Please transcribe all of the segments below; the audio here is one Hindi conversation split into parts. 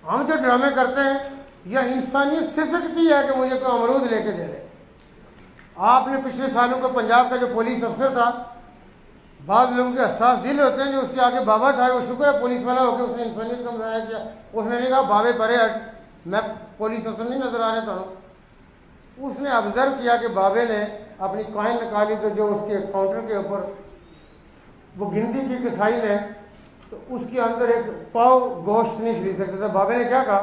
हम जो ड्रामे करते हैं यह इंसानियत से सकती है कि मुझे कोई अमरूद लेके दे दे। आपने पिछले सालों को पंजाब का जो पुलिस अफसर था, बाद लोगों के हसास दिल होते हैं जो उसके आगे बाबा था, वो शुक्र है पुलिस वाला होकर उसने इंसानियत का मुजाहरा किया। उसने नहीं कहा बाबे परे हट, मैं पुलिस अफसर नहीं नजर आ रहा था। उसने ऑब्जर्व किया कि बाबे ने अपनी कॉइन निकाली तो जो उसके काउंटर के ऊपर वो गिनती की कसाई ने, तो उसके अंदर एक पाव गोश्त नहीं खरीद सकते थे। बाबे ने क्या कहा?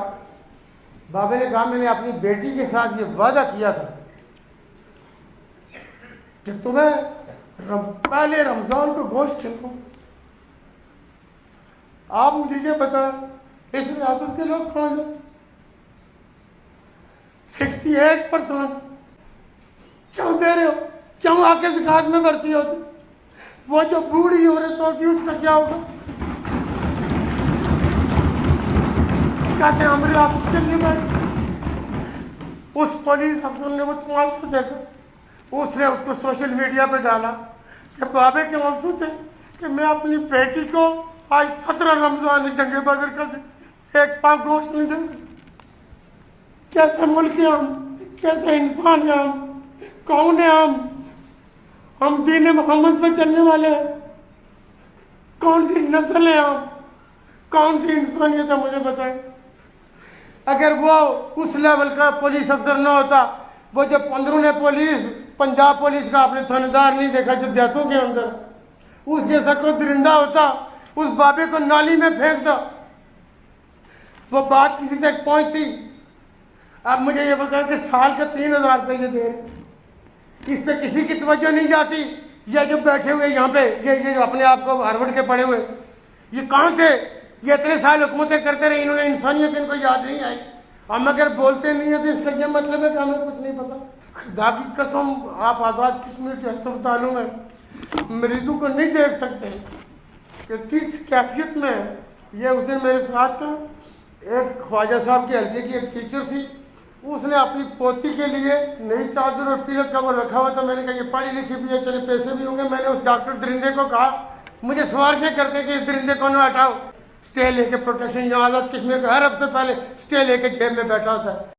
बाबे ने कहा मैंने अपनी बेटी के साथ ये वादा किया था कि तुम्हें पहले रमजान को गोश्त खिलाऊं। आप मुझे ये बताएं, इस रियासत के लोग कौन हैं? 68% क्यों दे रहे हो? क्यों आके ज़कात में भर्ती होती? वो जो बूढ़ी औरत होगी उसका क्या होगा? कहते हैं हम रियासत के लिए बैठे। उस पुलिस अफसर ने वो तमाशा देखा, उसने उसको सोशल मीडिया पे डाला कि बाबे के मकसूद है कि मैं अपनी बेटी को आज 17 रमजान जंगे बदर कर एक पाव गोश्त नहीं दे सकती। कैसे मुल्क है हम, कैसे इंसान है हम, कौन है हम दीन मोहम्मद पर चलने वाले हैं। कौन सी नस्ल है हम, कौन सी इंसानियत है मुझे बताएं। अगर वो उस लेवल का पुलिस अफसर न होता, वो जो 15 पुलिस पंजाब पुलिस का आपने थानेदार नहीं देखा जो देहातों के अंदर, उस जैसा कोई दरिंदा होता उस बाबे को नाली में फेंक दो, वो बात किसी तक पहुंचती। अब मुझे ये बताएं कि साल के 3000 रुपये दे रहे, इस पे किसी की तवज्जो नहीं जाती। ये जो बैठे हुए यहाँ पे ये जो अपने आप को हार्वर्ड के पढ़े हुए, ये कहाँ थे? ये इतने साल हुकूमतें करते रहे, इन्होंने इंसानियत इनको याद नहीं आई। हम अगर बोलते नहीं है तो इसका ये मतलब है कि हमें कुछ नहीं पता। खुदा की कसम, आप आज़ाद कश्मीर के अस्पतालों में मरीजों को नहीं देख सकते कि किस कैफियत में है। ये उस दिन मेरे साथ एक ख्वाजा साहब की हल्के की एक टीचर थी, उसने अपनी पोती के लिए नई चादर और तिलक का वो रखा हुआ था। मैंने कहा ये पढ़ी लिखी भी है, चले पैसे भी होंगे। मैंने उस डॉक्टर दरिंदे को कहा, मुझे सिफारिशें करते कि इस दरिंदे को न हटाओ। स्टे लेके प्रोटेक्शन, यहाँ आज़ाद कश्मीर का हर हफ्ते पहले स्टे लेके जेब में बैठा होता है।